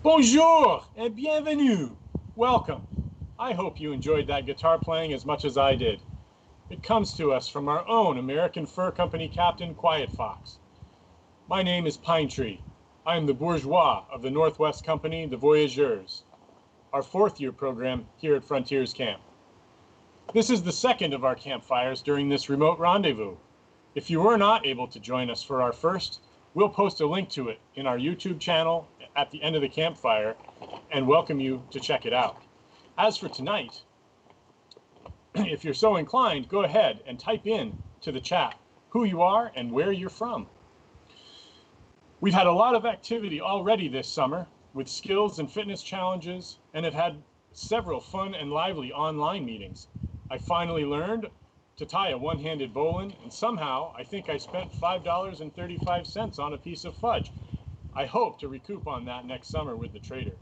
Bonjour et bienvenue. Welcome. I hope you enjoyed that guitar playing as much as I did. It comes to us from our own American Fur Company captain, Quiet Fox. My name is Pine Tree. I am the bourgeois of the Northwest Company, the Voyageurs, our fourth-year program here at Frontiers Camp. This is the second of our campfires during this remote rendezvous. If you were not able to join us for our first, we'll post a link to it in our YouTube channel at the end of the campfire and welcome you to check it out. As for tonight, if you're so inclined, go ahead and type in to the chat who you are and where you're from. We've had a lot of activity already this summer with skills and fitness challenges, and have had several fun and lively online meetings. I finally learned to tie a one-handed bowline, and somehow I think I spent $5.35 on a piece of fudge. I hope to recoup on that next summer with the trader.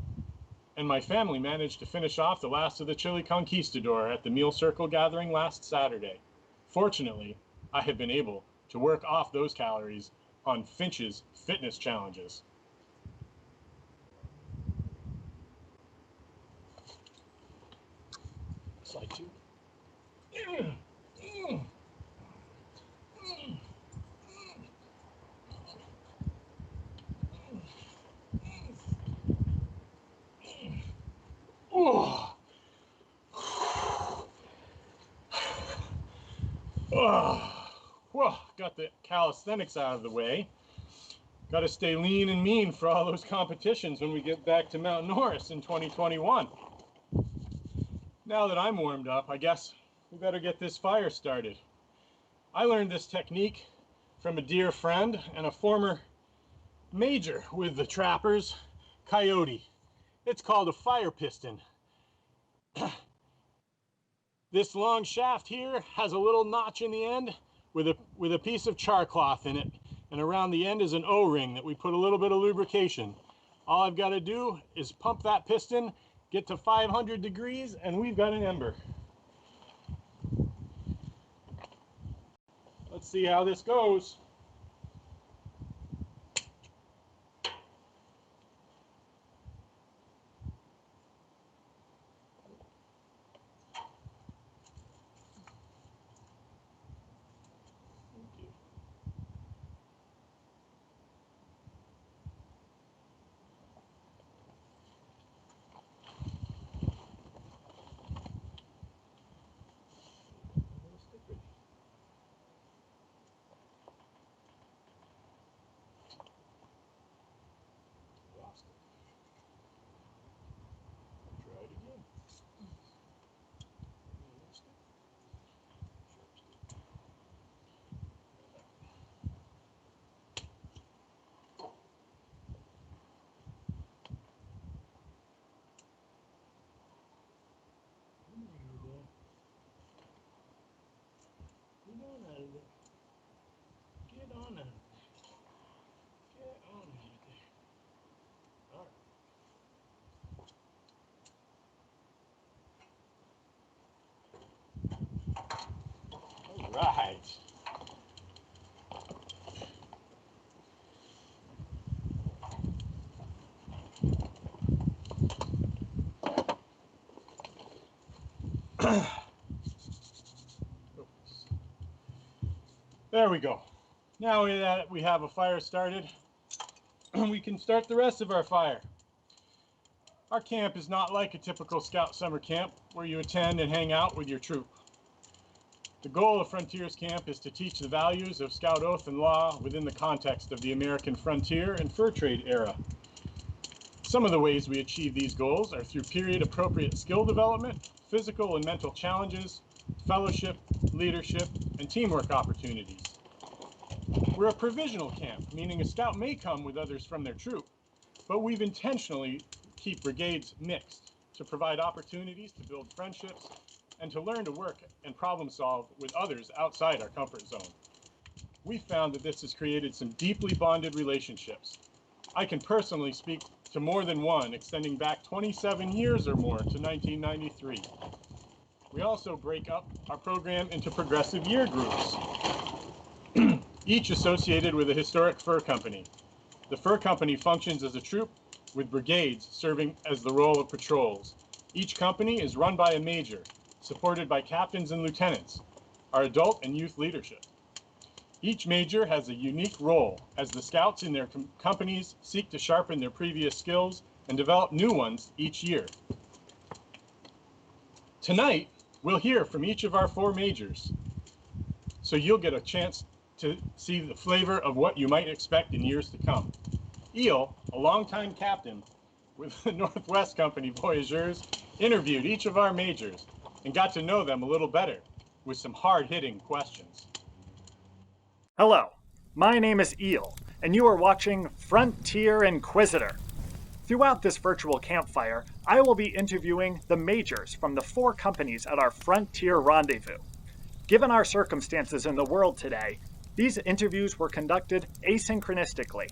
And my family managed to finish off the last of the chili conquistador at the meal circle gathering last Saturday. Fortunately, I have been able to work off those calories on Finch's fitness challenges. Slide 2. Oh. Oh. Well, got the calisthenics out of the way. Got to stay lean and mean for all those competitions when we get back to Mount Norris in 2021. Now that I'm warmed up, I guess we better get this fire started. I learned this technique from a dear friend and a former major with the trappers, Coyote. It's called a fire piston. This long shaft here has a little notch in the end with a piece of char cloth in it, and around the end is an O-ring that we put a little bit of lubrication. All I've got to do is pump that piston, get to 500 degrees, and we've got an ember. Let's see how this goes. Get on it. Get on it. All right. There we go. Now that we have a fire started, we can start the rest of our fire. Our camp is not like a typical Scout summer camp where you attend and hang out with your troop. The goal of Frontiers Camp is to teach the values of Scout oath and law within the context of the American frontier and fur trade era. Some of the ways we achieve these goals are through period-appropriate skill development, physical and mental challenges, fellowship, leadership, and teamwork opportunities. We're a provisional camp, meaning a scout may come with others from their troop, but we've intentionally keep brigades mixed to provide opportunities to build friendships and to learn to work and problem solve with others outside our comfort zone. We found that this has created some deeply bonded relationships. I can personally speak to more than one extending back 27 years or more to 1993. We also break up our program into progressive year groups, each associated with a historic fur company. The fur company functions as a troop with brigades serving as the role of patrols. Each company is run by a major, supported by captains and lieutenants, our adult and youth leadership. Each major has a unique role as the scouts in their companies seek to sharpen their previous skills and develop new ones each year. Tonight, we'll hear from each of our 4 majors, so you'll get a chance to see the flavor of what you might expect in years to come. Eel, a longtime captain with the Northwest Company Voyageurs, interviewed each of our majors and got to know them a little better with some hard-hitting questions. Hello, my name is Eel, and you are watching Frontier Inquisitor. Throughout this virtual campfire, I will be interviewing the majors from the 4 companies at our Frontier Rendezvous. Given our circumstances in the world today, these interviews were conducted asynchronistically,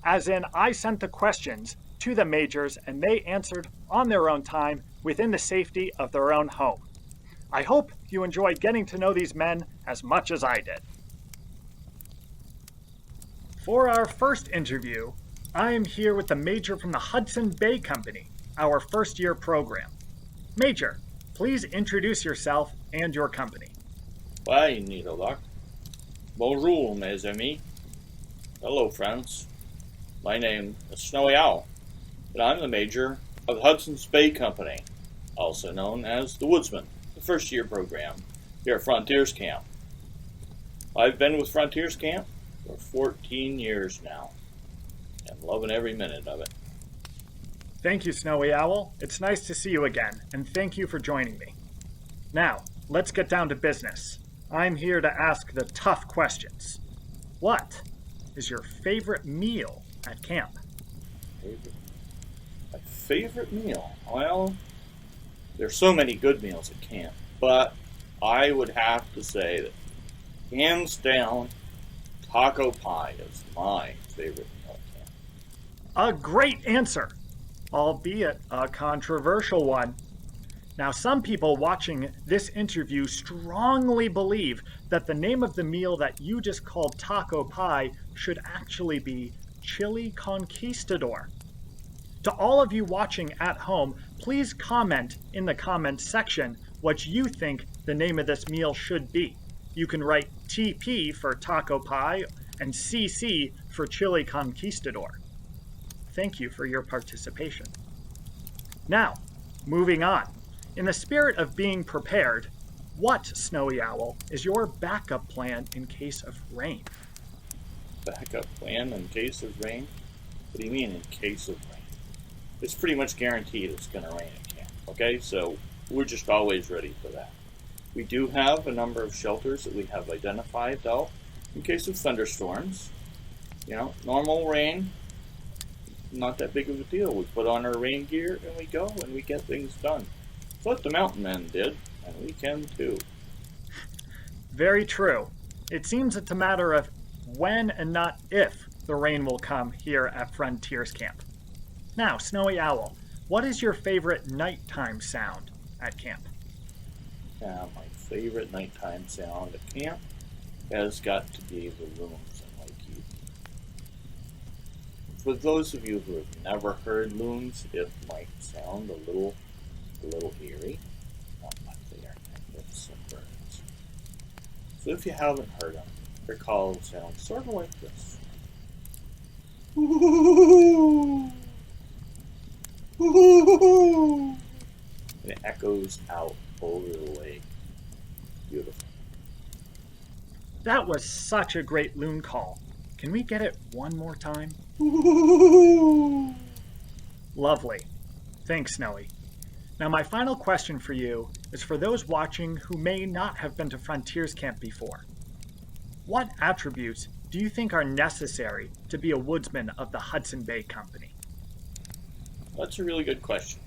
as in I sent the questions to the majors and they answered on their own time within the safety of their own home. I hope you enjoyed getting to know these men as much as I did. For our first interview, I am here with the major from the Hudson Bay Company, our first-year program. Major, please introduce yourself and your company. Bye, Nidodoc. Bonjour, mes amis. Hello, friends. My name is Snowy Owl, and I'm the major of the Hudson's Bay Company, also known as the Woodsman, the first-year program here at Frontiers Camp. I've been with Frontiers Camp for 14 years now, and loving every minute of it. Thank you, Snowy Owl. It's nice to see you again, and thank you for joining me. Now, let's get down to business. I'm here to ask the tough questions. What is your favorite meal at camp? My favorite meal? Well, there's so many good meals at camp, but I would have to say that, hands down, taco pie is my favorite meal at camp. A great answer, albeit a controversial one. Now, some people watching this interview strongly believe that the name of the meal that you just called taco pie should actually be chili conquistador. To all of you watching at home, please comment in the comments section what you think the name of this meal should be. You can write TP for taco pie and CC for chili conquistador. Thank you for your participation. Now, moving on. In the spirit of being prepared, what, Snowy Owl, is your backup plan in case of rain? Backup plan in case of rain? What do you mean in case of rain? It's pretty much guaranteed it's going to rain at camp, okay? So we're just always ready for that. We do have a number of shelters that we have identified, though, in case of thunderstorms. You know, normal rain, not that big of a deal. We put on our rain gear and we go and we get things done. It's what the mountain men did, and we can too. Very true. It seems it's a matter of when and not if the rain will come here at Frontiers Camp. Now, Snowy Owl, what is your favorite nighttime sound at camp? My favorite nighttime sound at camp has got to be the loons in Lake. For those of you who have never heard loons, it might sound a little eerie, but they are magnificent birds. So if you haven't heard them, their call sounds sort of like this. Ooh, ooh, and it echoes out over the lake. Beautiful. That was such a great loon call. Can we get it one more time? Ooh. Lovely. Thanks, Snowy. Now, my final question for you is for those watching who may not have been to Frontiers Camp before. What attributes do you think are necessary to be a woodsman of the Hudson Bay Company? That's a really good question.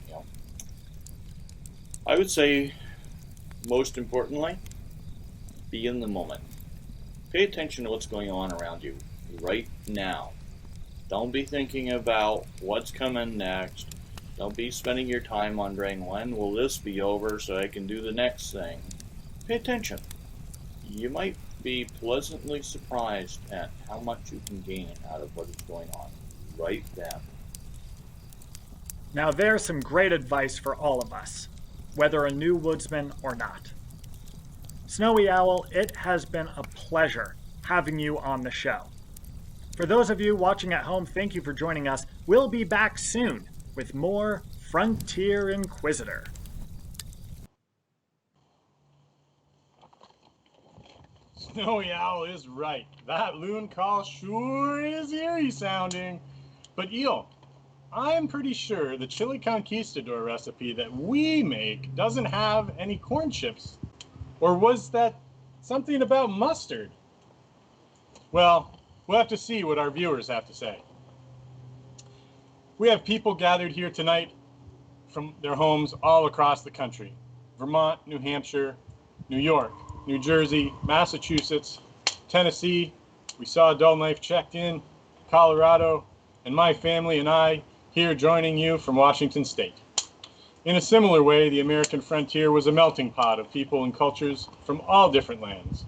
I would say, most importantly, be in the moment. Pay attention to what's going on around you right now. Don't be thinking about what's coming next. Don't be spending your time wondering, when will this be over so I can do the next thing? Pay attention. You might be pleasantly surprised at how much you can gain out of what is going on right then. Now there's some great advice for all of us, whether a new woodsman or not. Snowy Owl, it has been a pleasure having you on the show. For those of you watching at home, thank you for joining us. We'll be back soon with more Frontier Inquisitor. Snowy Owl is right. That loon call sure is eerie sounding. But Eel, I'm pretty sure the chili conquistador recipe that we make doesn't have any corn chips. Or was that something about mustard? Well, we'll have to see what our viewers have to say. We have people gathered here tonight from their homes all across the country. Vermont, New Hampshire, New York, New Jersey, Massachusetts, Tennessee. We saw Dull Knife checked in, Colorado, and my family and I here joining you from Washington State. In a similar way, the American frontier was a melting pot of people and cultures from all different lands.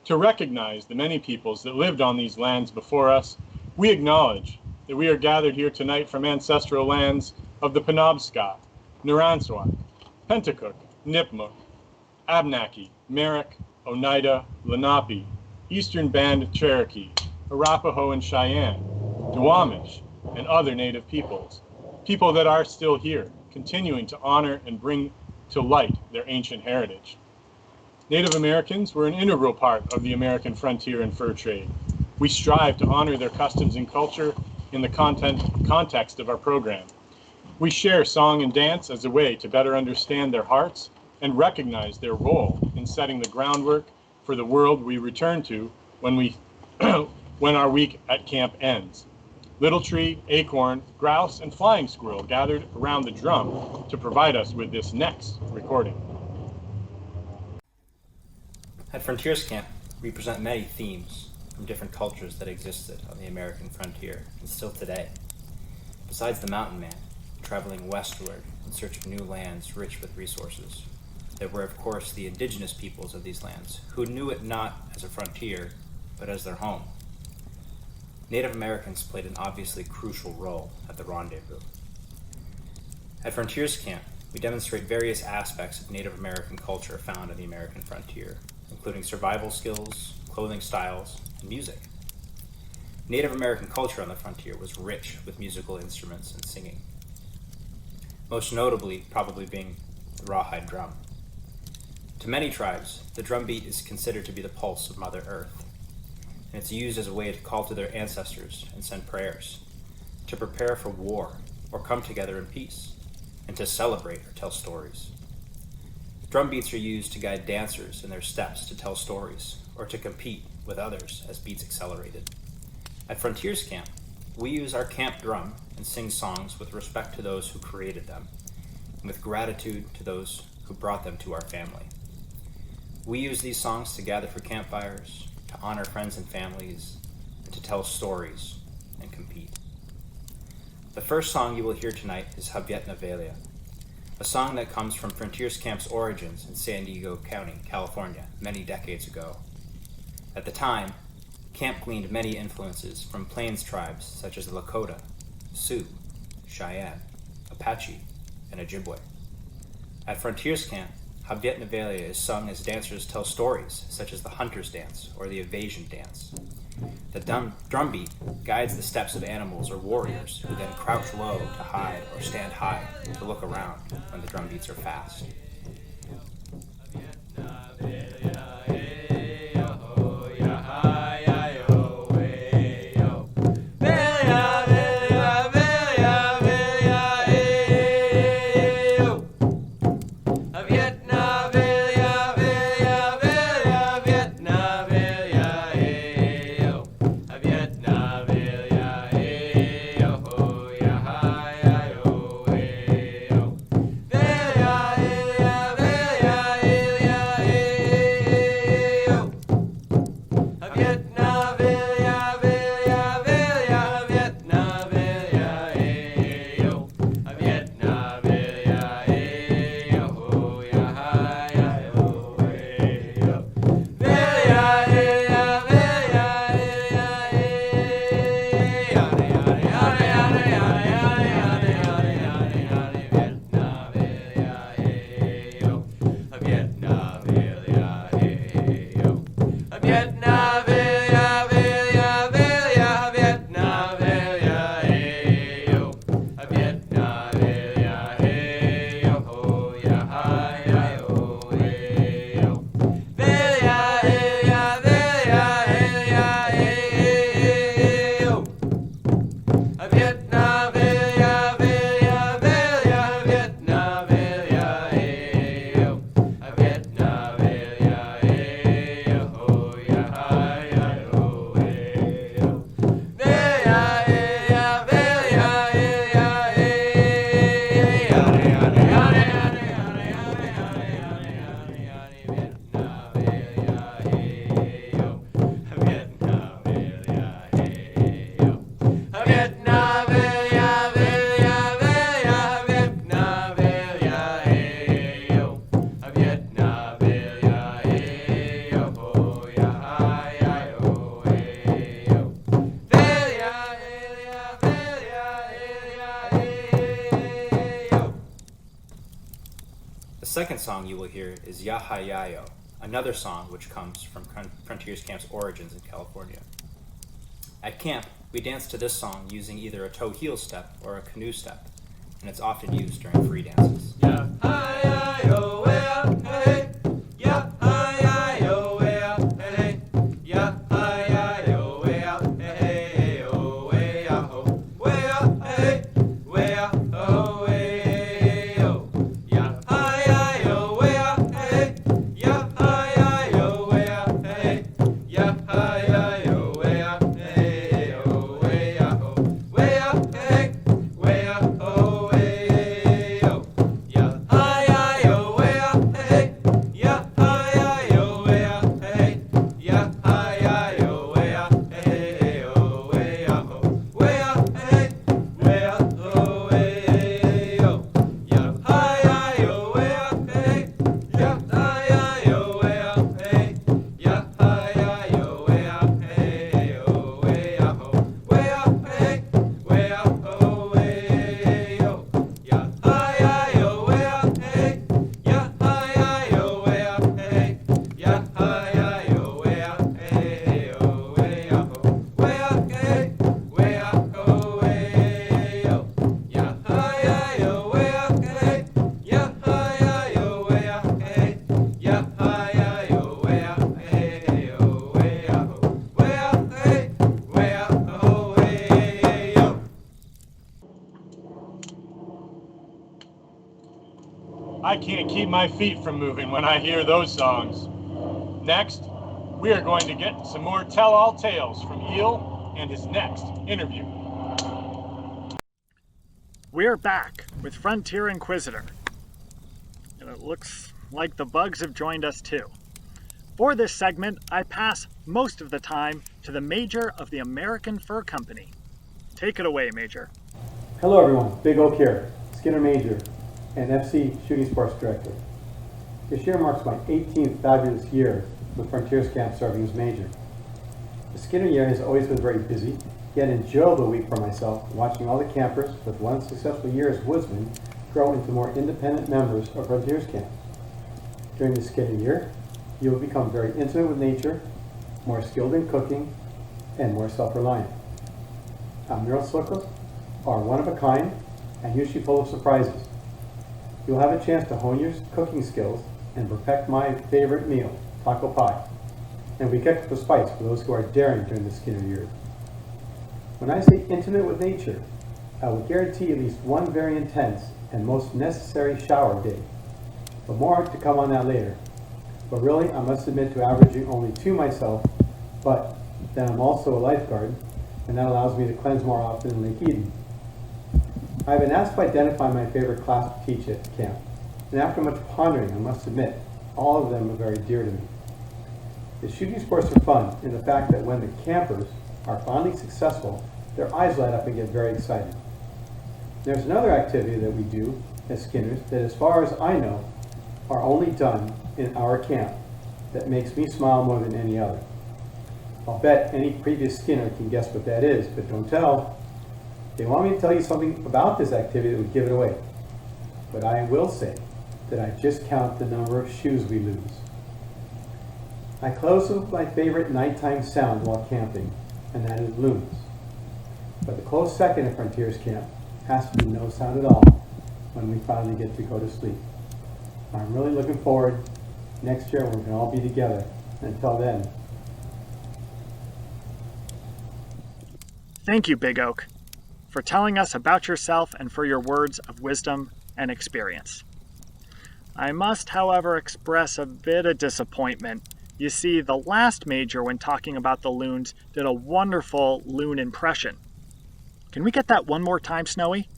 To recognize the many peoples that lived on these lands before us, we acknowledge that we are gathered here tonight from ancestral lands of the Penobscot, Naranswat, Pentecook, Nipmuc, Abnaki, Merrick, Oneida, Lenape, Eastern Band of Cherokee, Arapaho and Cheyenne, Duwamish, and other native peoples, people that are still here, continuing to honor and bring to light their ancient heritage. Native Americans were an integral part of the American frontier and fur trade. We strive to honor their customs and culture in the context of our program. We share song and dance as a way to better understand their hearts and recognize their role in setting the groundwork for the world we return to when our week at camp ends. Little Tree, Acorn, Grouse, and Flying Squirrel gathered around the drum to provide us with this next recording. At Frontiers Camp, we present many themes from different cultures that existed on the American frontier and still today. Besides the mountain man, traveling westward in search of new lands rich with resources, there were of course the indigenous peoples of these lands who knew it not as a frontier, but as their home. Native Americans played an obviously crucial role at the rendezvous. At Frontiers Camp, we demonstrate various aspects of Native American culture found on the American frontier, including survival skills, clothing styles, and music. Native American culture on the frontier was rich with musical instruments and singing, most notably probably being the rawhide drum. To many tribes, the drum beat is considered to be the pulse of Mother Earth, and it's used as a way to call to their ancestors and send prayers, to prepare for war or come together in peace, and to celebrate or tell stories. Drum beats are used to guide dancers in their steps to tell stories or to compete with others as beats accelerated. At Frontiers Camp, we use our camp drum and sing songs with respect to those who created them, and with gratitude to those who brought them to our family. We use these songs to gather for campfires, to honor friends and families, and to tell stories and compete. The first song you will hear tonight is Habyet Navelia, a song that comes from Frontiers Camp's origins in San Diego County, California, many decades ago. At the time, camp gleaned many influences from plains tribes such as the Lakota, Sioux, Cheyenne, Apache, and Ojibwe. At Frontiers Camp, Habyet Navelia is sung as dancers tell stories such as the Hunter's Dance or the Evasion Dance. The drum beat guides the steps of animals or warriors who then crouch low to hide or stand high to look around when the drum beats are fast. The second song you will hear is Yahayayo, another song which comes from Frontiers Camp's origins in California. At camp, we dance to this song using either a toe heel step or a canoe step, and it's often used during free dances. Yahayayo, hey, Yahayayo, hey, Yahayayo, hey, oh, hey, oh, hey, oh, hey, oh, Yahayayo, hey, Yahayayo, hey, Yahayayo, hey, oh, hey, oh, hey, oh, Yahayayo, hey, Yahayayo, hey, Yahayayo, hey, oh, hey, I can't keep my feet from moving when I hear those songs. Next, we are going to get some more tell-all tales from Eel and his next interview. We're back with Frontier Inquisitor, and it looks like the bugs have joined us too. For this segment, I pass most of the time to the Major of the American Fur Company. Take it away, Major. Hello everyone, Big Oak here, Skinner Major and FC Shooting Sports Director. This year marks my 18th fabulous year with Frontiers Camp serving as Major. The Skinner year has always been very busy, yet enjoyable week for myself, watching all the campers with one successful year as woodsmen grow into more independent members of Frontiers Camp. During the Skinner year, you will become very intimate with nature, more skilled in cooking, and more self-reliant. Our meal cycles are one of a kind and usually full of surprises. You'll have a chance to hone your cooking skills and perfect my favorite meal, taco pie. And we get the spice for those who are daring during the Skinner year. When I say intimate with nature, I will guarantee at least one very intense and most necessary shower day. But more to come on that later. But really, I must admit to averaging only 2 myself, but then I'm also a lifeguard, and that allows me to cleanse more often in Lake Eden. I've been asked to identify my favorite class to teach at camp, and after much pondering, I must admit, all of them are very dear to me. The shooting sports are fun in the fact that when the campers are finally successful, their eyes light up and get very excited. There's another activity that we do as Skinners that, as far as I know, are only done in our camp that makes me smile more than any other. I'll bet any previous Skinner can guess what that is, but don't tell. They want me to tell you something about this activity that would give it away. But I will say that I just count the number of shoes we lose. I close with my favorite nighttime sound while camping, and that is loons. But the close second at Frontiers Camp has to be no sound at all when we finally get to go to sleep. I'm really looking forward next year when we can all be together. Until then. Thank you, Big Oak, for telling us about yourself and for your words of wisdom and experience. I must, however, express a bit of disappointment. You see, the last Major, when talking about the loons, did a wonderful loon impression. Can we get that one more time, Snowy?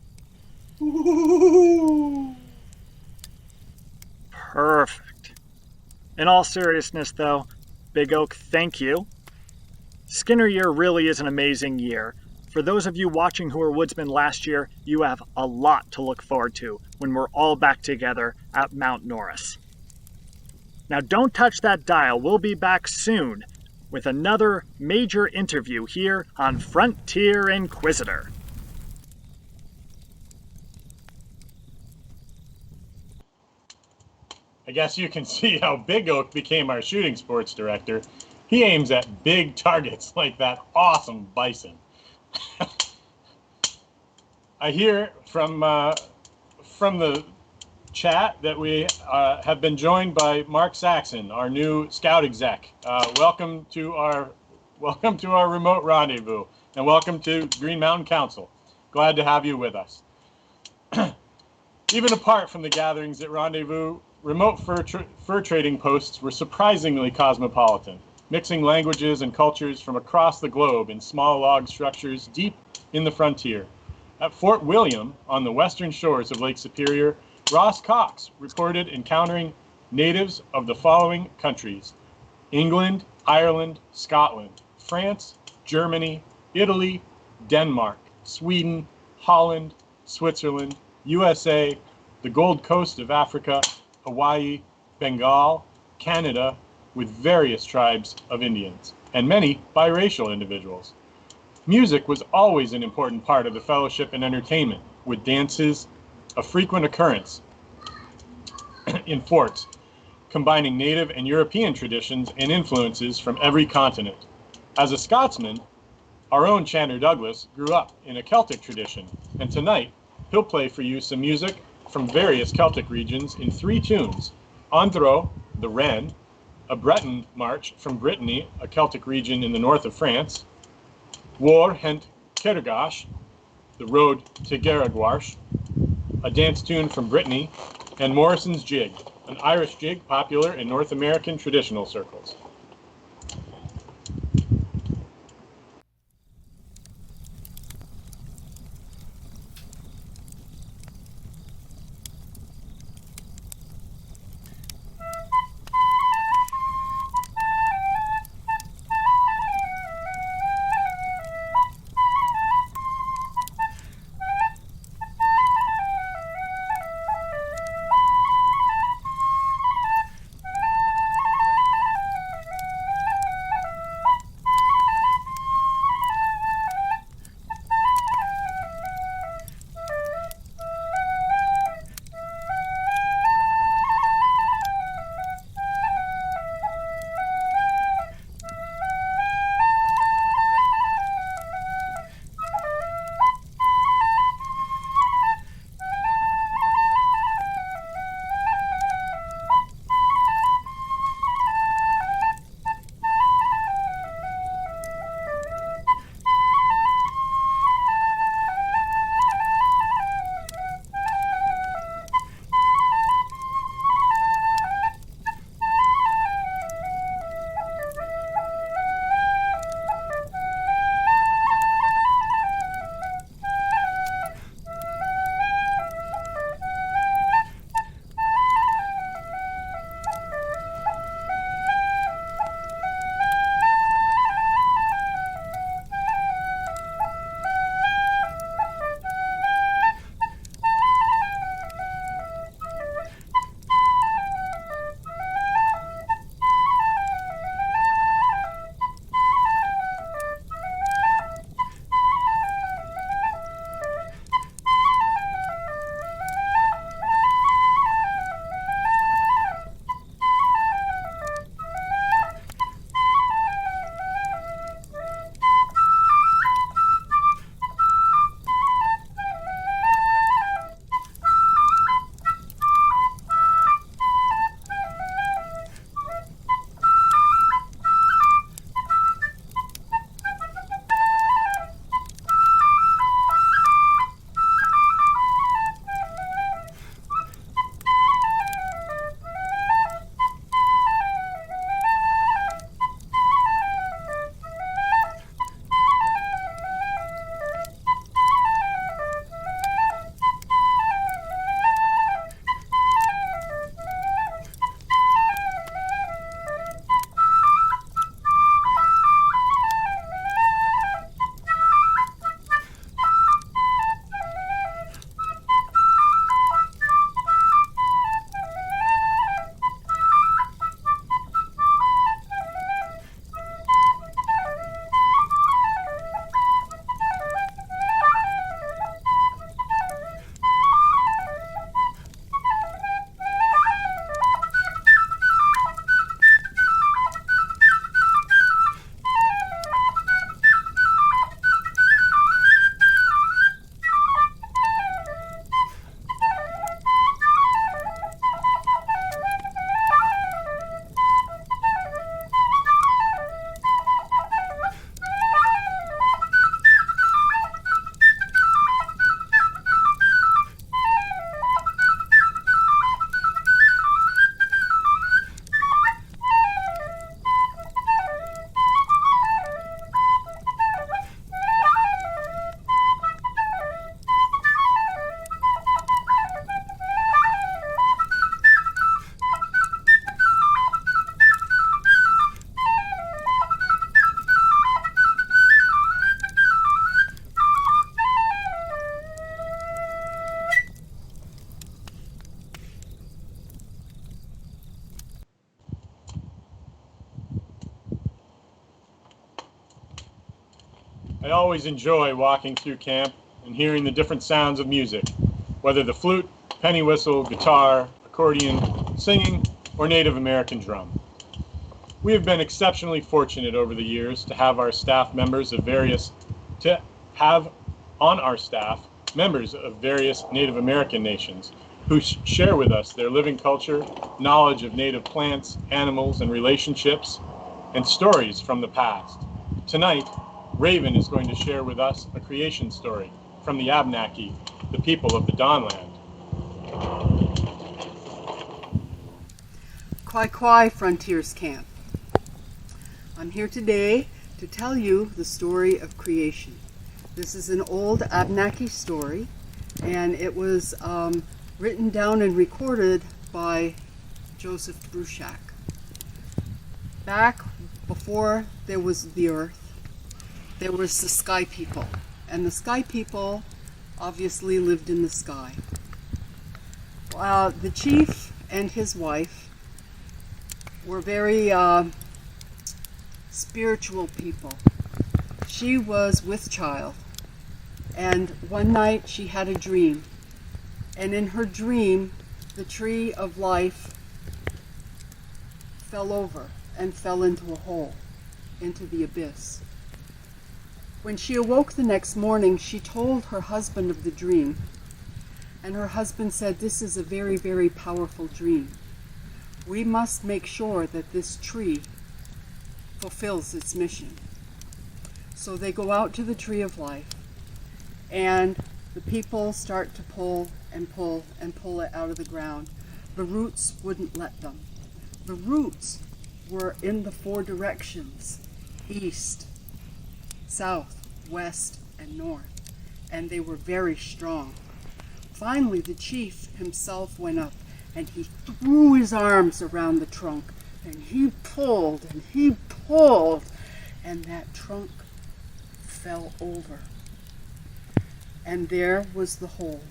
Perfect. In all seriousness, though, Big Oak, thank you. Skinner Year really is an amazing year. For those of you watching who were woodsmen last year, you have a lot to look forward to when we're all back together at Mount Norris. Now don't touch that dial. We'll be back soon with another major interview here on Frontier Inquisitor. I guess you can see how Big Oak became our shooting sports director. He aims at big targets like that awesome bison. I hear from the chat that we have been joined by Mark Saxon, our new scout exec. Welcome to our remote rendezvous, and welcome to Green Mountain Council. Glad to have you with us. Even apart from the gatherings at Rendezvous, remote fur trading posts were surprisingly cosmopolitan, mixing languages and cultures from across the globe in small log structures deep in the frontier. At Fort William, on the western shores of Lake Superior, Ross Cox reported encountering natives of the following countries: England, Ireland, Scotland, France, Germany, Italy, Denmark, Sweden, Holland, Switzerland, USA, the Gold Coast of Africa, Hawaii, Bengal, Canada, with various tribes of Indians, and many biracial individuals. Music was always an important part of the fellowship and entertainment, with dances a frequent occurrence in forts, combining native and European traditions and influences from every continent. As a Scotsman, our own Chandler Douglas grew up in a Celtic tradition, and tonight he'll play for you some music from various Celtic regions in 3 tunes: Andro, the Wren, a Breton march from Brittany, a Celtic region in the north of France, War Hent Kergash, the road to Garagwash, a dance tune from Brittany, and Morrison's Jig, an Irish jig popular in North American traditional circles. I always enjoy walking through camp and hearing the different sounds of music, whether the flute, penny whistle, guitar, accordion, singing, or Native American drum. We have been exceptionally fortunate over the years to have on our staff members of various Native American nations who share with us their living culture, knowledge of native plants, animals, and relationships, and stories from the past. Tonight, Raven is going to share with us a creation story from the Abenaki, the people of the Dawnland. Kwai Kwai Frontiers Camp. I'm here today to tell you the story of creation. This is an old Abenaki story, and it was written down and recorded by Joseph Bruchac. Back before there was the earth, there was the sky people, and the sky people obviously lived in the sky. The chief and his wife were very spiritual people. She was with child, and one night she had a dream, and in her dream the tree of life fell over and fell into a hole, into the abyss. When she awoke the next morning, she told her husband of the dream, and her husband said, "This is a very, very powerful dream. We must make sure that this tree fulfills its mission." So they go out to the tree of life, and the people start to pull and pull and pull it out of the ground. The roots wouldn't let them. The roots were in the four directions: east, south, west, and north, and they were very strong. Finally, the chief himself went up, and he threw his arms around the trunk, and he pulled, and that trunk fell over. And there was the hole.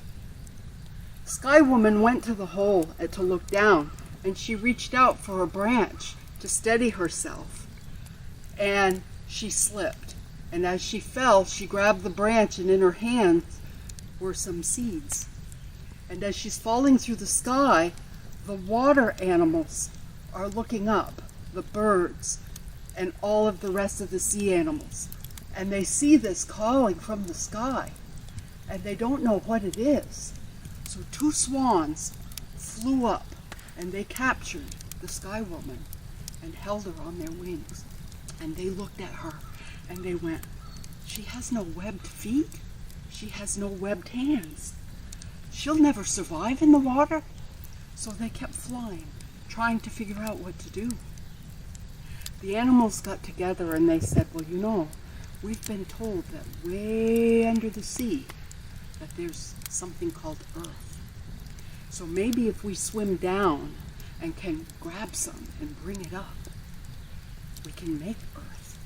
Sky Woman went to the hole to look down, and she reached out for a branch to steady herself, and she slipped. And as she fell, she grabbed the branch, and in her hands were some seeds. And as she's falling through the sky, the water animals are looking up, the birds, and all of the rest of the sea animals. And they see this calling from the sky, and they don't know what it is. So two swans flew up, and they captured the Sky Woman and held her on their wings. And they looked at her, and they went, "She has no webbed feet. She has no webbed hands. She'll never survive in the water." So they kept flying, trying to figure out what to do. The animals got together and they said, "Well, you know, we've been told that way under the sea that there's something called Earth. So maybe if we swim down and can grab some and bring it up, we can make Earth."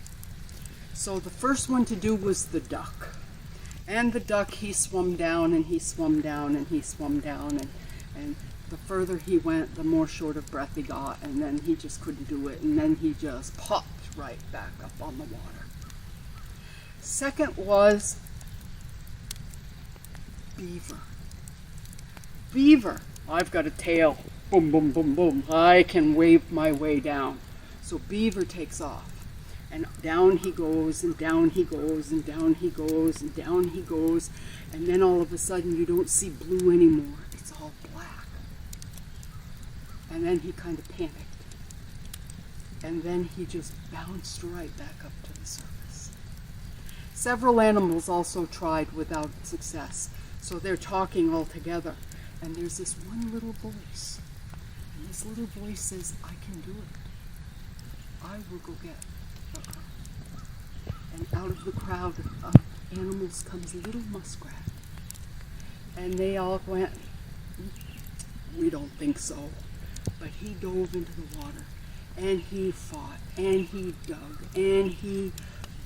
So the first one to do was the duck. And the duck, he swam down and he swam down and he swam down, and the further he went, the more short of breath he got, and then he just couldn't do it, and then he just popped right back up on the water. Second was beaver. Beaver, "I've got a tail. Boom, boom, boom, boom. I can wave my way down." So beaver takes off. And down he goes, and down he goes, and down he goes, and down he goes. And then all of a sudden you don't see blue anymore. It's all black. And then he kind of panicked. And then he just bounced right back up to the surface. Several animals also tried without success. So they're talking all together. And there's this one little voice. And this little voice says, "I can do it. I will go get the earth." And out of the crowd of animals comes a little muskrat. And they all went, "We don't think so." But he dove into the water, and he fought, and he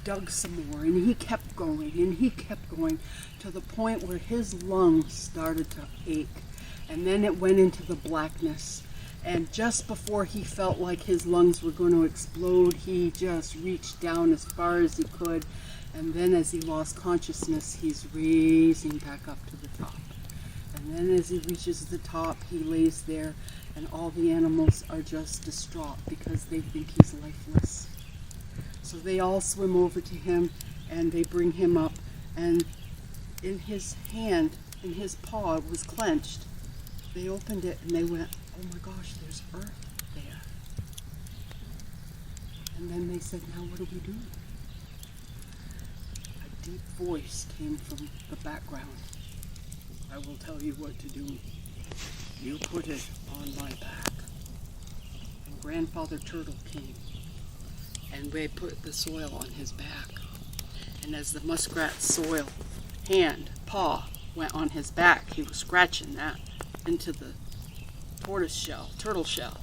dug some more, and he kept going, and he kept going, to the point where his lungs started to ache. And then it went into the blackness. And just before he felt like his lungs were going to explode, he just reached down as far as he could And then as he lost consciousness, he's raising back up to the top. And then as he reaches the top, he lays there, and all the animals are just distraught because they think he's lifeless. So they all swim over to him, and they bring him up, and in his hand, in his paw, it was clenched. They opened it, and they went, oh my gosh, there's earth there. And then they said, now what do we do? A deep voice came from the background. I will tell you what to do. You put it on my back. And Grandfather Turtle came, and they put the soil on his back. And as the muskrat's soil paw went on his back, he was scratching that into the turtle shell.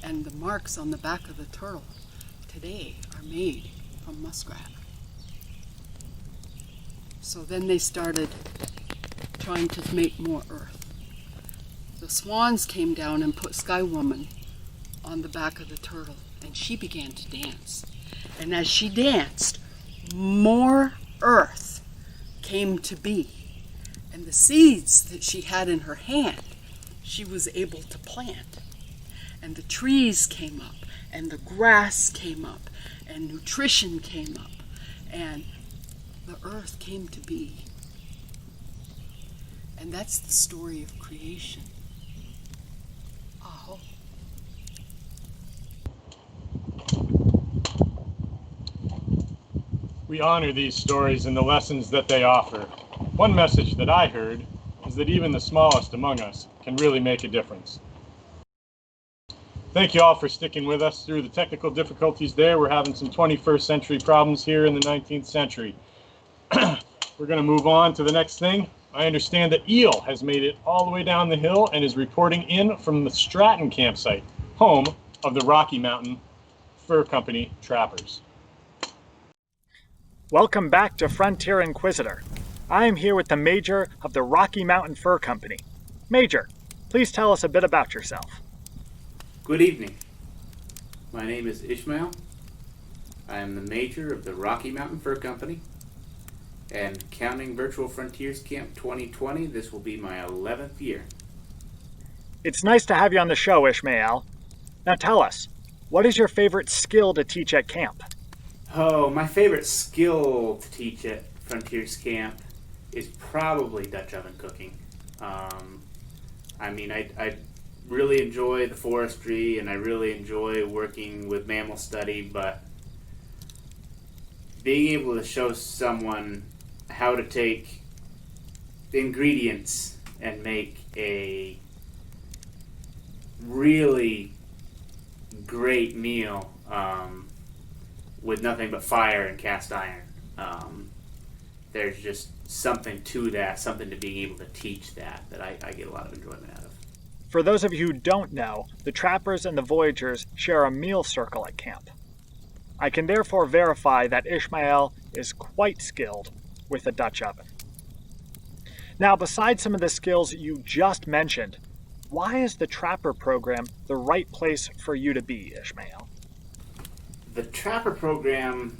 And the marks on the back of the turtle today are made from muskrat. So then they started trying to make more earth. The swans came down and put Sky Woman on the back of the turtle, and she began to dance. And as she danced, more earth came to be. And the seeds that she had in her hand, she was able to plant. And the trees came up, and the grass came up, and nutrition came up, and the earth came to be. And that's the story of creation. Aho. We honor these stories and the lessons that they offer. One message that I heard is that even the smallest among us can really make a difference. Thank you all for sticking with us through the technical difficulties there. We're having some 21st century problems here in the 19th century. We're going to move on to the next thing. I understand that Eel has made it all the way down the hill and is reporting in from the Stratton campsite, home of the Rocky Mountain Fur Company trappers. Welcome back to Frontier Inquisitor. I am here with the Major of the Rocky Mountain Fur Company. Major, please tell us a bit about yourself. Good evening. My name is Ishmael. I am the Major of the Rocky Mountain Fur Company, and counting Virtual Frontiers Camp 2020, this will be my 11th year. It's nice to have you on the show, Ishmael. Now tell us, what is your favorite skill to teach at camp? Oh, my favorite skill to teach at Frontiers Camp is probably Dutch oven cooking. I really enjoy the forestry, and I really enjoy working with mammal study, but being able to show someone how to take the ingredients and make a really great meal with nothing but fire and cast iron. There's just something to that, something to being able to teach that I get a lot of enjoyment out of. For those of you who don't know, the trappers and the voyagers share a meal circle at camp. I can therefore verify that Ishmael is quite skilled with a Dutch oven. Now, besides some of the skills you just mentioned, why is the Trapper program the right place for you to be, Ishmael? The Trapper program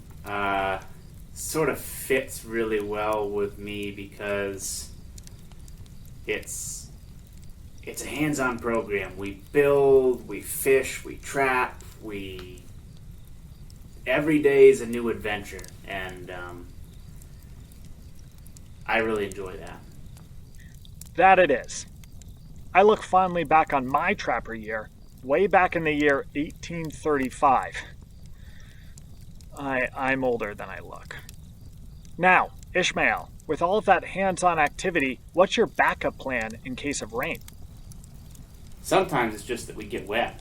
sort of fits really well with me because it's a hands-on program. We build, we fish, we trap, every day is a new adventure, and I really enjoy that. That it is. I look fondly back on my trapper year, way back in the year 1835. I'm older than I look. Now, Ishmael, with all of that hands-on activity, what's your backup plan in case of rain? Sometimes it's just that we get wet.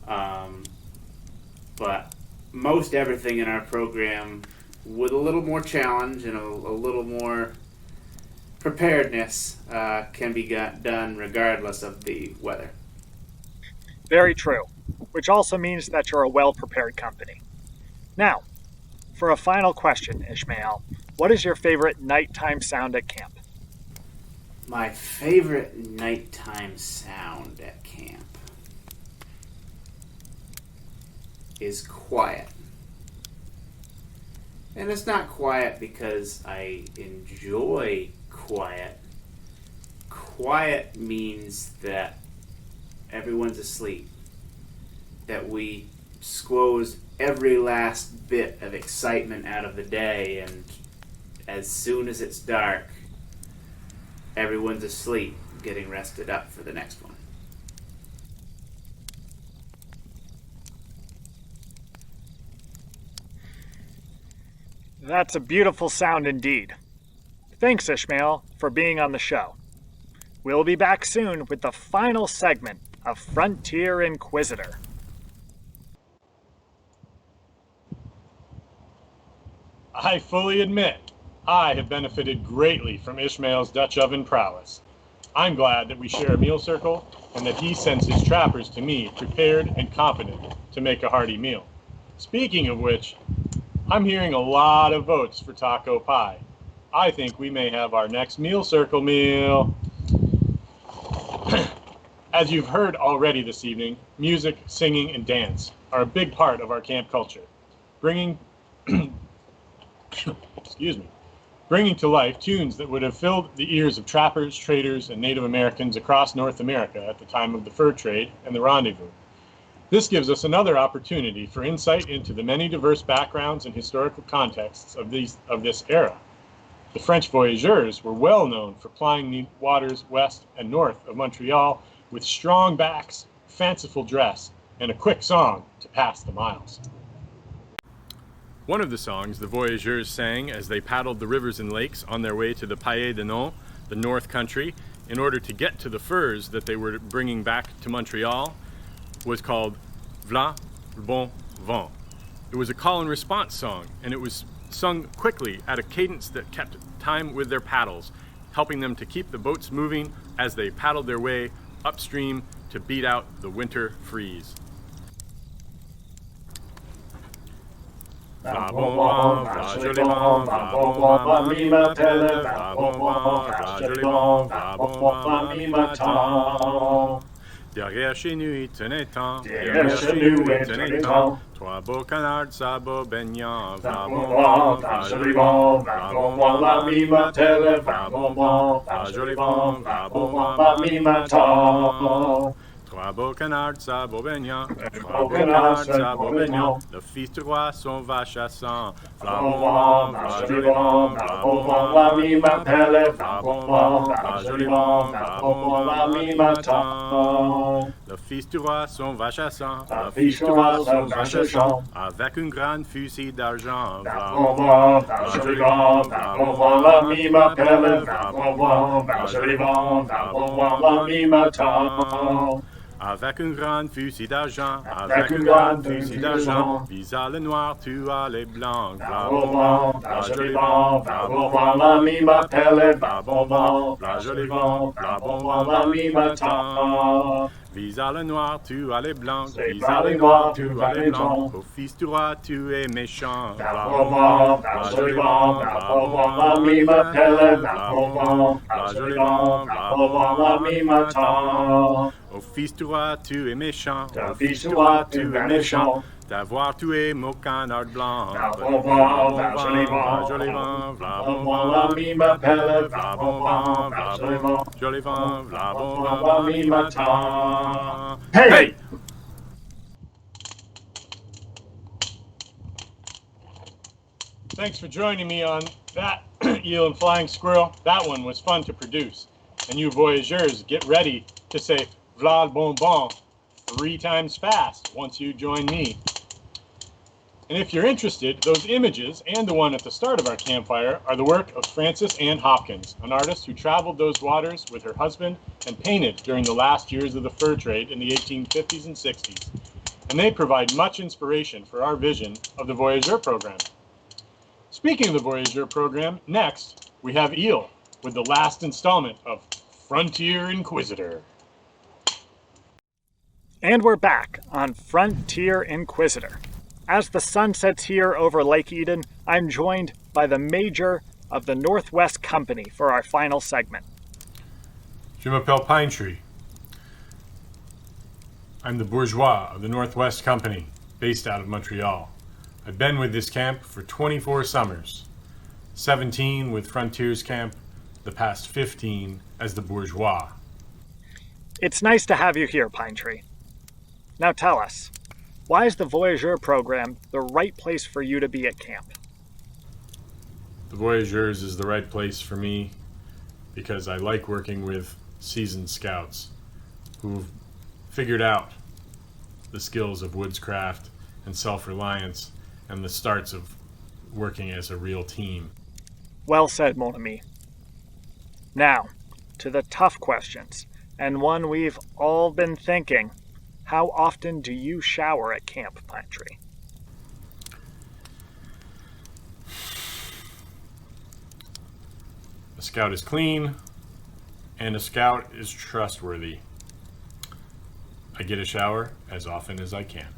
But most everything in our program, with a little more challenge and a little more preparedness, can be done regardless of the weather. Very true, which also means that you're a well-prepared company. Now, for a final question, Ishmael, what is your favorite nighttime sound at camp? My favorite nighttime sound at camp is quiet. And it's not quiet because I enjoy quiet. Quiet means that everyone's asleep, that we squoze every last bit of excitement out of the day, and as soon as it's dark, everyone's asleep, getting rested up for the next one. That's a beautiful sound indeed. Thanks, Ishmael, for being on the show. We'll be back soon with the final segment of Frontier Inquisitor. I fully admit, I have benefited greatly from Ishmael's Dutch oven prowess. I'm glad that we share a meal circle and that he sends his trappers to me prepared and competent to make a hearty meal. Speaking of which, I'm hearing a lot of votes for taco pie. I think we may have our next meal circle meal. As you've heard already this evening, music, singing, and dance are a big part of our camp culture, bringing bringing to life tunes that would have filled the ears of trappers, traders, and Native Americans across North America at the time of the fur trade and the rendezvous. This gives us another opportunity for insight into the many diverse backgrounds and historical contexts of this era. The French voyageurs were well known for plying the waters west and north of Montreal with strong backs, fanciful dress, and a quick song to pass the miles. One of the songs the voyageurs sang as they paddled the rivers and lakes on their way to the Pays de Nord, the North Country, in order to get to the furs that they were bringing back to Montreal, was called V'là le bon vent. It was a call and response song, and it was sung quickly at a cadence that kept time with their paddles, helping them to keep the boats moving as they paddled their way upstream to beat out the winter freeze. Va bon vent, va joli vent, va bon vent, va mi m'appelle, va bon vent, va joli vent, va bon vent, va mi m'attend. Derrière chez nous il tenait tant, derrière chez nous il tenait tant, trois beaux canards sabots baignants, va bon vent, va joli vent, va bon vent, va mi m'appelle, va bon vent, va joli vent, va bon vent, va mi m'attend. Trois beaux canards sabots baignants, trois beaux canards sabots baignants, le fils du roi son va chassant, va bon vent, va joli vent, va bon vent, va mi m'appelle, va bon vent, va joli vent, va bon vent, va mi m'attend. Le fils du roi son va chassant, le fils du roi son va chassant, avec une grande fusil d'argent, va bon vent, va joli vent, va bon vent, va mi m'appelle, va bon vent, va joli vent, va bon vent, va mi m'attend. Avec une grande fusil d'argent, avec une grande fusil d'argent, visa le noir, tua les blancs, va bon vent, va joli vent, va bon vent, la mi m'appelle, va bon vent, va joli vent, va bon vent, la mi m'attend. Visa le noir, tua les blancs, visa les noirs, tua les blancs, au fils du roi, tu es méchant, va bon vent, va joli vent, va bon vent, la mi m'appelle, va bon vent, va joli vent, va bon vent, la mi m'attend. Au fils du roi, tu es méchant, au fils du roi, tu es méchant, d'avoir tué mon canard blanc. Va bon vent, va joli vent, va bon vent, la mi m'appelle, va bon vent, va joli vent, va bon vent, la mi m'attend. Hey! Thanks for joining me on that, Eel and Flying Squirrel. That one was fun to produce. And you voyageurs, get ready to say V'là le bon vent 3 times fast once you join me. And if you're interested, those images and the one at the start of our campfire are the work of Frances Ann Hopkins, an artist who traveled those waters with her husband and painted during the last years of the fur trade in the 1850s and 60s. And they provide much inspiration for our vision of the Voyageur program. Speaking of the Voyageur program, next we have Eel with the last installment of Frontier Inquisitor. And we're back on Frontier Inquisitor. As the sun sets here over Lake Eden, I'm joined by the Major of the Northwest Company for our final segment. Je m'appelle Pine Tree. I'm the bourgeois of the Northwest Company, based out of Montreal. I've been with this camp for 24 summers, 17 with Frontiers Camp, the past 15 as the Bourgeois. It's nice to have you here, Pine Tree. Now tell us, why is the Voyageur program the right place for you to be at camp? The Voyageurs is the right place for me because I like working with seasoned scouts who've figured out the skills of woodscraft and self-reliance and the starts of working as a real team. Well said, mon ami. Now, to the tough questions, and one we've all been thinking. How often do you shower at Camp Pine Tree? A scout is clean, and a scout is trustworthy. I get a shower as often as I can.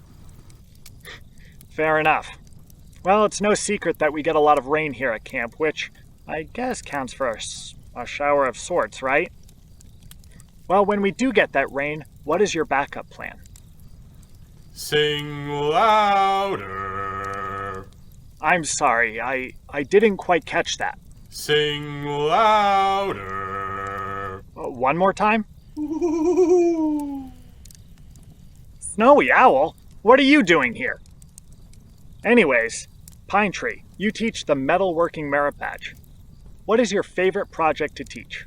Fair enough. Well, it's no secret that we get a lot of rain here at camp, which I guess counts for a shower of sorts, right? Well, when we do get that rain, what is your backup plan? Sing louder. I'm sorry, I didn't quite catch that. Sing louder. One more time? Snowy Owl? What are you doing here? Anyways, Pine Tree, you teach the metalworking merit badge. What is your favorite project to teach?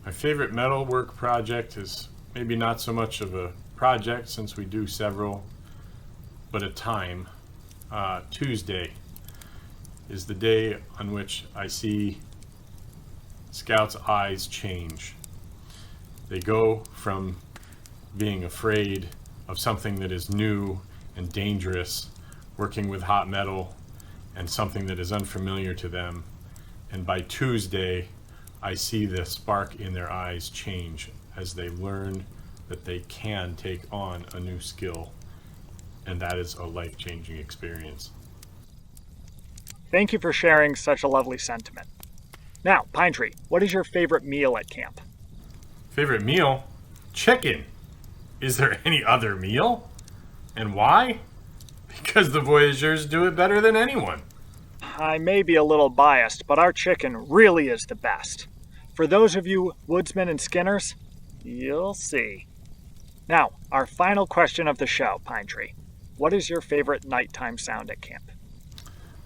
My favorite metalwork project is maybe not so much of a project since we do several, but a time. Tuesday is the day on which I see scouts' eyes change. They go from being afraid of something that is new and dangerous, working with hot metal, and something that is unfamiliar to them. And by Tuesday, I see the spark in their eyes change as they learn that they can take on a new skill. And that is a life-changing experience. Thank you for sharing such a lovely sentiment. Now, Pine Tree, what is your favorite meal at camp? Favorite meal? Chicken. Is there any other meal? And why? Because the Voyageurs do it better than anyone. I may be a little biased, but our chicken really is the best. For those of you woodsmen and skinners, you'll see. Now, our final question of the show, Pine Tree. What is your favorite nighttime sound at camp?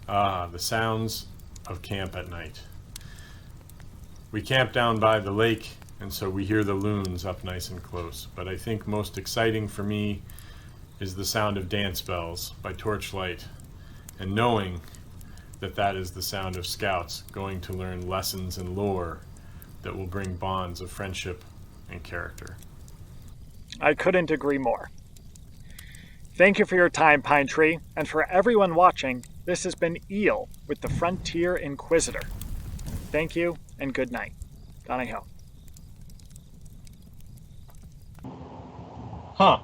The sounds of camp at night. We camp down by the lake, and so we hear the loons up nice and close. But I think most exciting for me is the sound of dance bells by torchlight, and knowing that that is the sound of scouts going to learn lessons and lore that will bring bonds of friendship and character. I couldn't agree more. Thank you for your time, Pine Tree, and for everyone watching, this has been Eel with the Frontier Inquisitor. Thank you, and good night. Ganiho. Huh.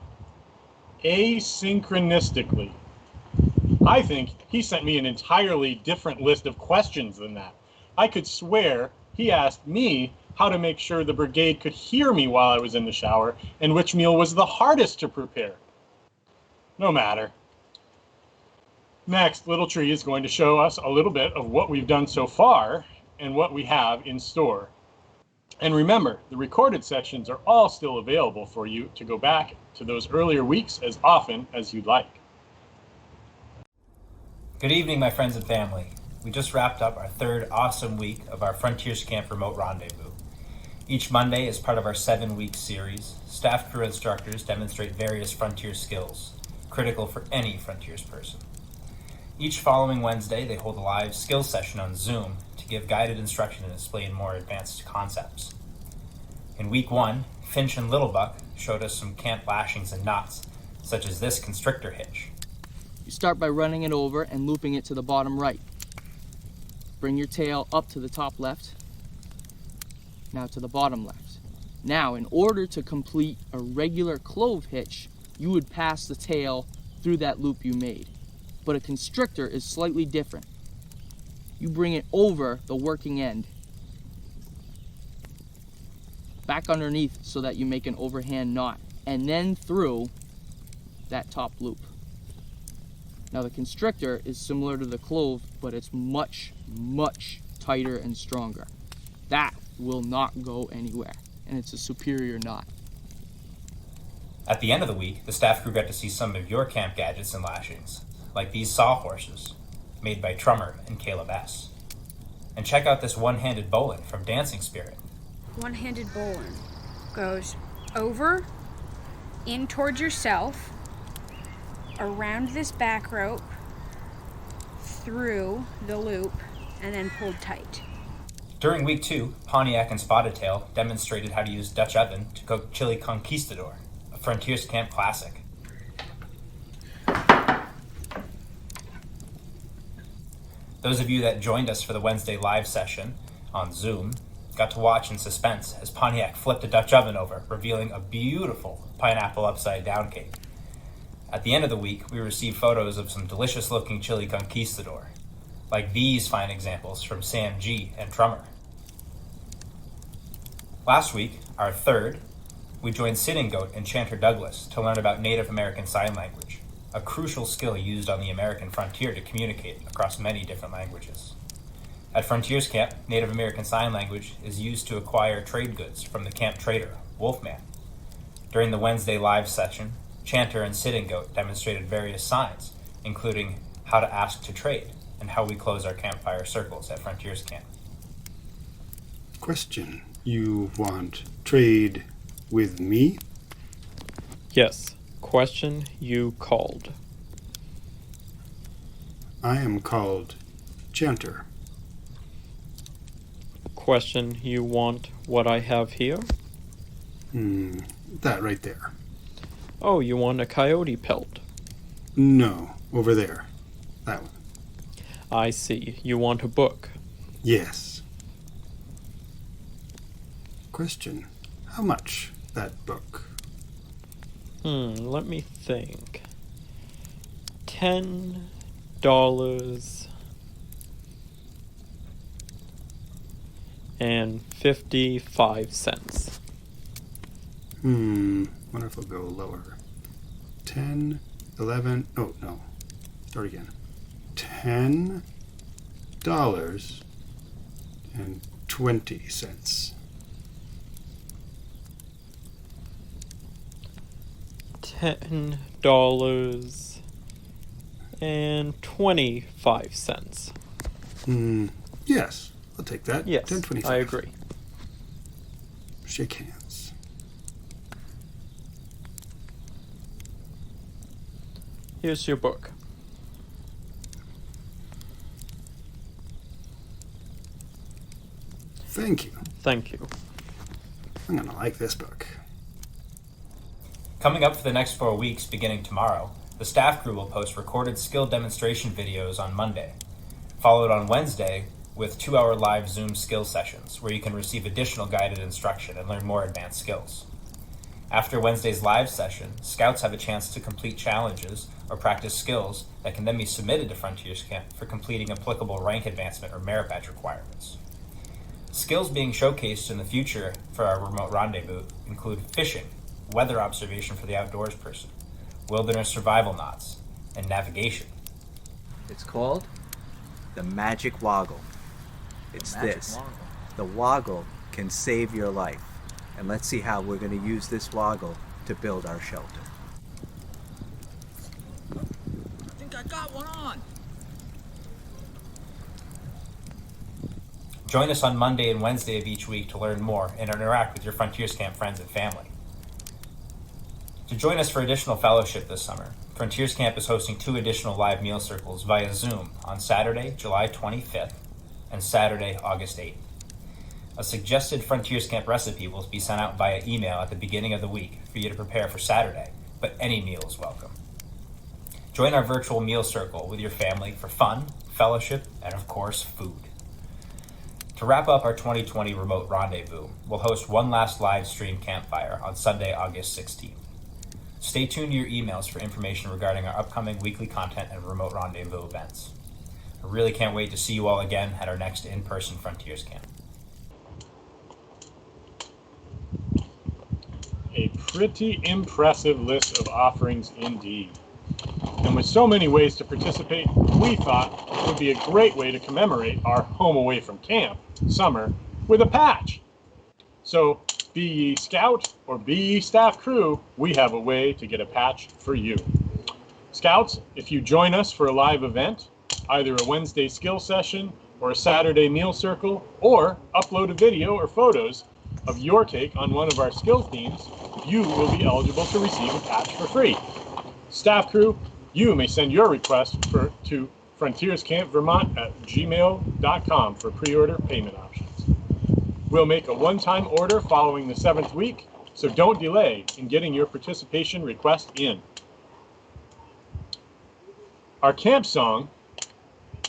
Asynchronistically. I think he sent me an entirely different list of questions than that. I could swear he asked me how to make sure the brigade could hear me while I was in the shower and which meal was the hardest to prepare. No matter. Next, Little Tree is going to show us a little bit of what we've done so far and what we have in store. And remember, the recorded sections are all still available for you to go back to those earlier weeks as often as you'd like. Good evening, my friends and family. We just wrapped up our third awesome week of our Frontiers Camp Remote Rendezvous. Each Monday, as part of our 7-week series, staff crew instructors demonstrate various Frontier skills, critical for any Frontiers person. Each following Wednesday, they hold a live skills session on Zoom to give guided instruction and explain more advanced concepts. In week 1, Finch and Littlebuck showed us some camp lashings and knots, such as this constrictor hitch. You start by running it over and looping it to the bottom right. Bring your tail up to the top left, now to the bottom left. Now, in order to complete a regular clove hitch, you would pass the tail through that loop you made. But a constrictor is slightly different. You bring it over the working end, back underneath so that you make an overhand knot, and then through that top loop. Now the constrictor is similar to the clove, but it's much, much tighter and stronger. That will not go anywhere, and it's a superior knot. At the end of the week, the staff crew got to see some of your camp gadgets and lashings, like these sawhorses, made by Trummer and Caleb S. And check out this one-handed bowline from Dancing Spirit. One-handed bowline goes over, in towards yourself, around this back rope, through the loop, and then pulled tight. During week 2, Pontiac and Spotted Tail demonstrated how to use Dutch oven to cook chili conquistador, a Frontiers Camp classic. Those of you that joined us for the Wednesday live session on Zoom got to watch in suspense as Pontiac flipped a Dutch oven over, revealing a beautiful pineapple upside-down cake. At the end of the week, we received photos of some delicious-looking chili conquistador, like these fine examples from Sam G. and Trummer. Last week, our third, we joined Sitting Goat and Chanter Douglas to learn about Native American Sign Language, a crucial skill used on the American frontier to communicate across many different languages. At Frontiers Camp, Native American Sign Language is used to acquire trade goods from the camp trader, Wolfman. During the Wednesday live session, Chanter and Sitting Goat demonstrated various signs, including how to ask to trade and how we close our campfire circles at Frontiers Camp. Question. You want trade with me? Yes. Question you called. I am called Chanter. Question you want what I have here? That right there. Oh, you want a coyote pelt? No, over there. That one. I see. You want a book? Yes. Question. How much that book? Let me think. $10 and 55 cents. Wonder if I'll go lower. 10, 11, oh no. Start again. $10 and 20 cents. $10 and 25 cents. Yes, I'll take that. Yes, 10.25. I agree. Shake hands. Here's your book. Thank you. Thank you. I'm gonna like this book. Coming up for the next 4 weeks, beginning tomorrow, the staff crew will post recorded skill demonstration videos on Monday, followed on Wednesday with 2-hour live Zoom skill sessions where you can receive additional guided instruction and learn more advanced skills. After Wednesday's live session, scouts have a chance to complete challenges or practice skills that can then be submitted to Frontiers Camp for completing applicable rank advancement or merit badge requirements. Skills being showcased in the future for our remote rendezvous include fishing, weather observation for the outdoors person, wilderness survival knots, and navigation. It's called the Magic Woggle. It's this. The Woggle can save your life. And let's see how we're going to use this Woggle to build our shelter. I think I got one on. Join us on Monday and Wednesday of each week to learn more and interact with your Frontiers Camp friends and family. To join us for additional fellowship this summer, Frontiers Camp is hosting 2 additional live meal circles via Zoom on Saturday, July 25th and Saturday, August 8th. A suggested Frontiers Camp recipe will be sent out via email at the beginning of the week for you to prepare for Saturday, but any meal is welcome. Join our virtual meal circle with your family for fun, fellowship, and of course, food. To wrap up our 2020 Remote Rendezvous, we'll host one last live stream campfire on Sunday, August 16th. Stay tuned to your emails for information regarding our upcoming weekly content and Remote Rendezvous events. I really can't wait to see you all again at our next in-person Frontiers Camp. A pretty impressive list of offerings indeed. And with so many ways to participate, we thought it would be a great way to commemorate our home away from camp summer with a patch. So be ye scout or be ye staff crew, we have a way to get a patch for you. Scouts, if you join us for a live event, either a Wednesday skill session or a Saturday meal circle, or upload a video or photos of your take on one of our skill themes, you will be eligible to receive a patch for free. Staff crew, you may send your request to frontierscampvermont@gmail.com for pre-order payment options. We'll make a one-time order following the 7th week, so don't delay in getting your participation request in. Our camp song,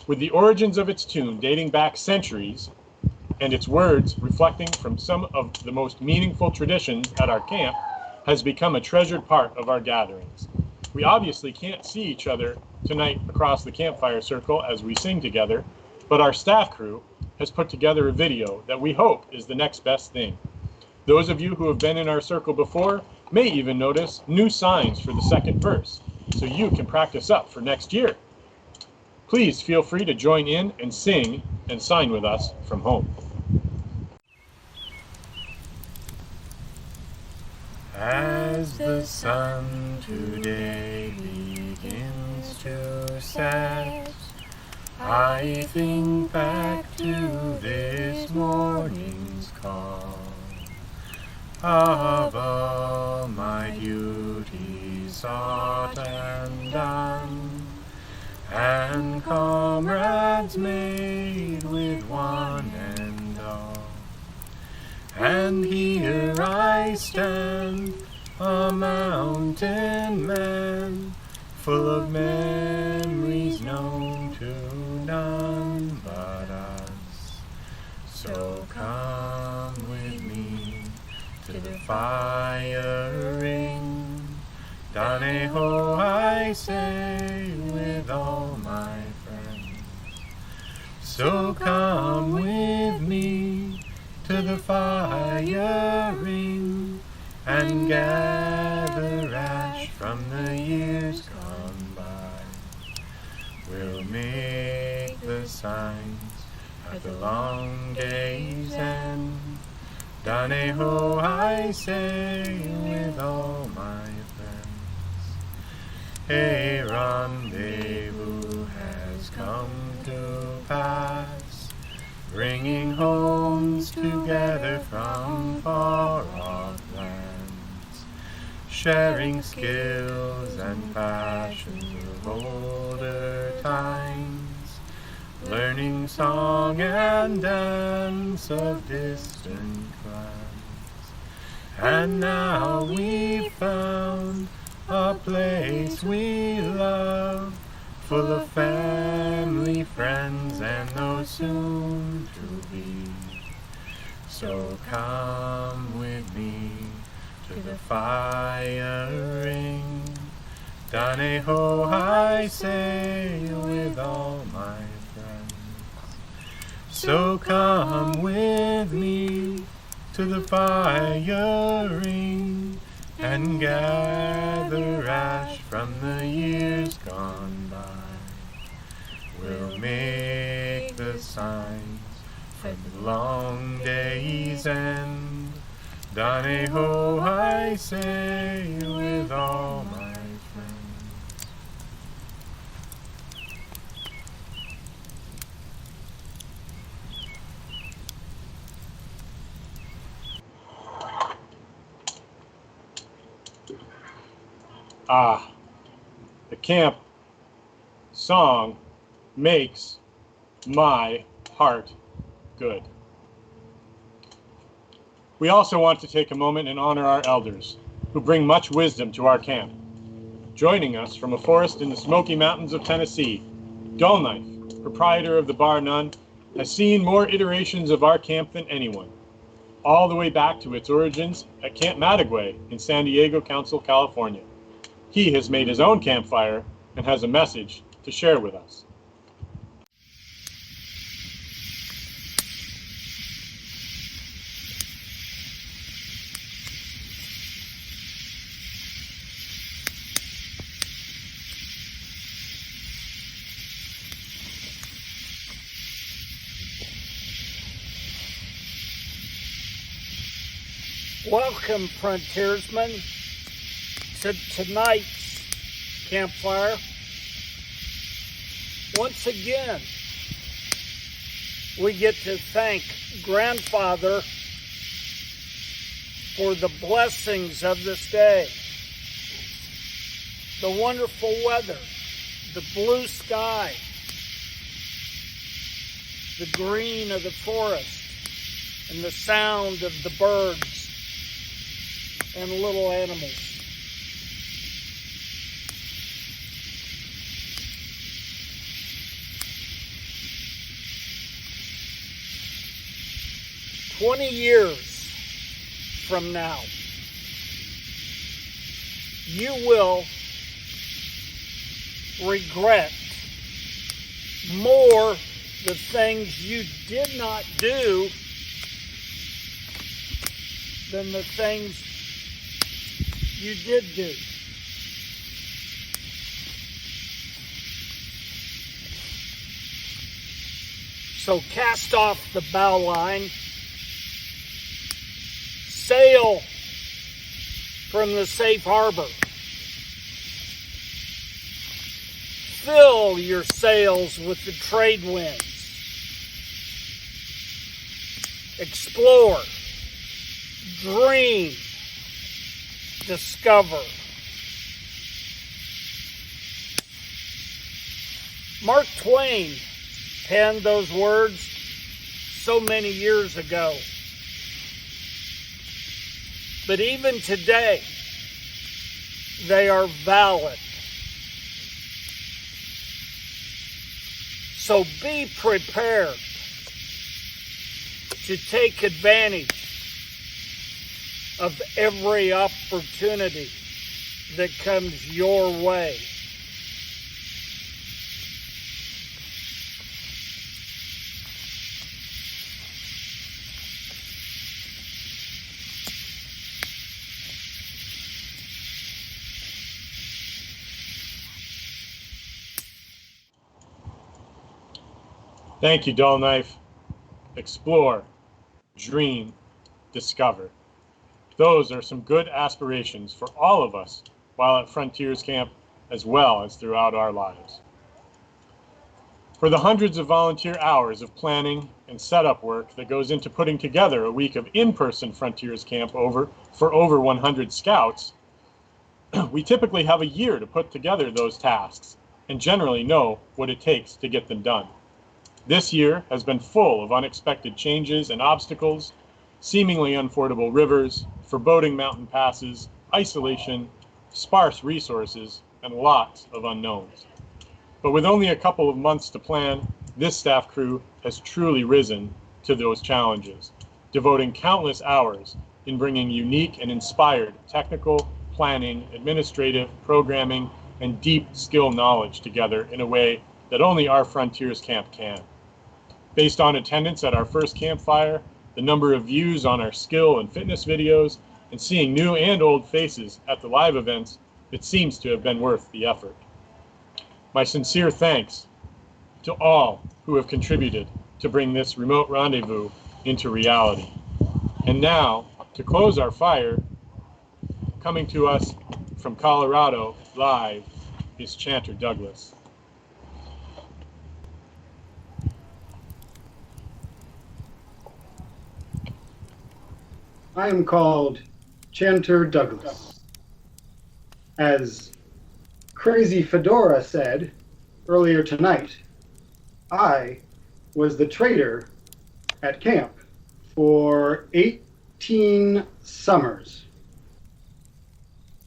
with the origins of its tune dating back centuries and its words reflecting from some of the most meaningful traditions at our camp, has become a treasured part of our gatherings. We obviously can't see each other tonight across the campfire circle as we sing together, but our staff crew has put together a video that we hope is the next best thing. Those of you who have been in our circle before may even notice new signs for the second verse, so you can practice up for next year. Please feel free to join in and sing and sign with us from home. As the sun today begins to set, I think back to this morning's call. Of all my duties sought and done, and comrades made with one and all. And here I stand, a mountain man, full of memories known to none but us. So come with me to the firing, Doneho, I say, with all my friends. So come with me to the firing, and gather ash from the years gone by. We'll make the signs at the long day's end, Doneho, I say, with all my friends. A rendezvous has come to pass, bringing homes together from far-off lands, sharing skills and passions of older times, learning song and dance of distant climes. And now we've found a place we love, full of family, friends, and those soon to be. So come with me to the firing, Doneho, I say, with all my friends. So come with me to the firing, and gather ash from the years gone by. We'll make the signs from the long day's end, Doneho, I say, with all my friends. Ah, the camp song makes my heart good. We also want to take a moment and honor our elders, who bring much wisdom to our camp. Joining us from a forest in the Smoky Mountains of Tennessee, Dull Knife, proprietor of the Bar None, has seen more iterations of our camp than anyone, all the way back to its origins at Camp Matagway in San Diego Council, California. He has made his own campfire and has a message to share with us. Welcome, frontiersmen, to tonight's campfire. Once again, we get to thank Grandfather for the blessings of this day. The wonderful weather, the blue sky, the green of the forest, and the sound of the birds and little animals. "20 years from now, you will regret more the things you did not do than the things you did do." So cast off the bow line, sail from the safe harbor, fill your sails with the trade winds, explore, dream, discover. Mark Twain penned those words so many years ago. But even today, they are valid. So be prepared to take advantage of every opportunity that comes your way. Thank you, Dull Knife. Explore, dream, discover. Those are some good aspirations for all of us while at Frontiers Camp, as well as throughout our lives. For the hundreds of volunteer hours of planning and setup work that goes into putting together a week of in-person Frontiers Camp for over 100 scouts, we typically have a year to put together those tasks and generally know what it takes to get them done. This year has been full of unexpected changes and obstacles, seemingly unfordable rivers, foreboding mountain passes, isolation, sparse resources, and lots of unknowns. But with only a couple of months to plan, this staff crew has truly risen to those challenges, devoting countless hours in bringing unique and inspired technical, planning, administrative, programming, and deep skill knowledge together in a way that only our Frontiers Camp can. Based on attendance at our first campfire, the number of views on our skill and fitness videos, and seeing new and old faces at the live events, it seems to have been worth the effort. My sincere thanks to all who have contributed to bring this remote rendezvous into reality. And now, to close our fire, coming to us from Colorado live is Chanter Douglas. I am called Chanter Douglas. As Crazy Fedora said earlier tonight, I was the trader at camp for 18 summers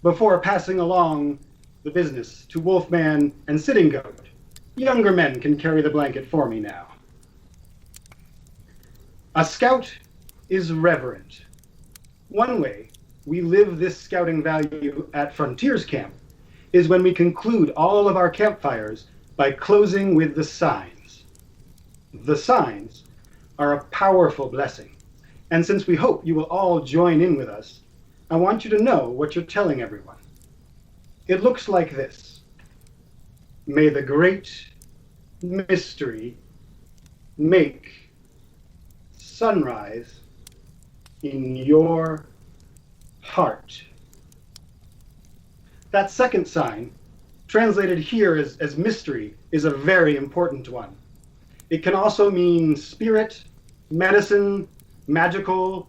before passing along the business to Wolfman and Sitting Goat. Younger men can carry the blanket for me now. A scout is reverent. One way we live this scouting value at Frontiers Camp is when we conclude all of our campfires by closing with the signs. The signs are a powerful blessing, and since we hope you will all join in with us, I want you to know what you're telling everyone. It looks like this. May the great mystery make sunrise in your heart. That second sign, translated here as mystery, is a very important one. It can also mean spirit, medicine, magical,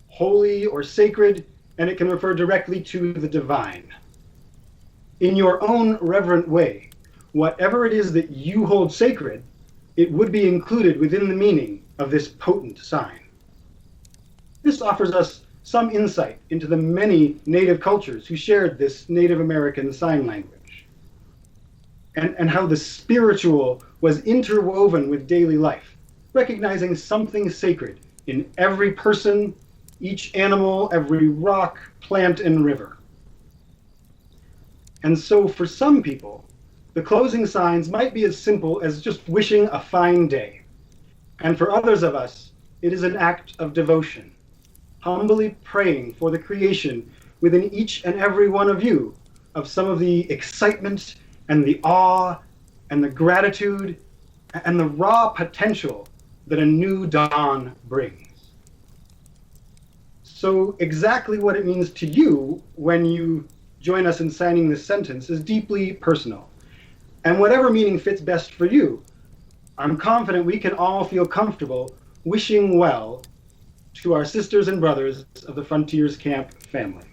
holy, or sacred, and it can refer directly to the divine. In your own reverent way, whatever it is that you hold sacred, it would be included within the meaning of this potent sign. This offers us some insight into the many native cultures who shared this Native American sign language, and how the spiritual was interwoven with daily life, recognizing something sacred in every person, each animal, every rock, plant, and river. And so for some people, the closing signs might be as simple as just wishing a fine day. And for others of us, it is an act of devotion, humbly praying for the creation within each and every one of you of some of the excitement and the awe and the gratitude and the raw potential that a new dawn brings. So exactly what it means to you when you join us in signing this sentence is deeply personal. And whatever meaning fits best for you, I'm confident we can all feel comfortable wishing well to our sisters and brothers of the Frontiers Camp family.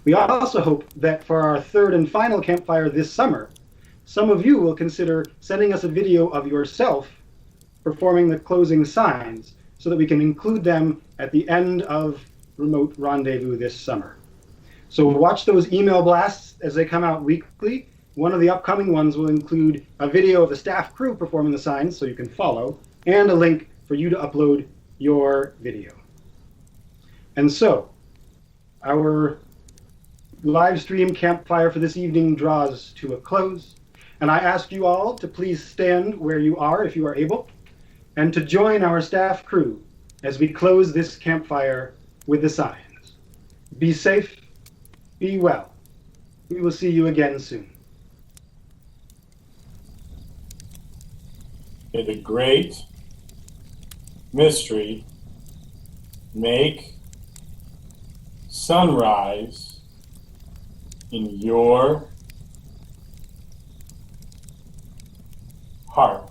We also hope that for our third and final campfire this summer, some of you will consider sending us a video of yourself performing the closing signs so that we can include them at the end of Remote Rendezvous this summer. So watch those email blasts as they come out weekly. One of the upcoming ones will include a video of the staff crew performing the signs so you can follow, and a link for you to upload your video. And so, our live stream campfire for this evening draws to a close, and I ask you all to please stand where you are if you are able, and to join our staff crew as we close this campfire with the signs. Be safe, be well. We will see you again soon. May the great mystery make sunrise in your heart.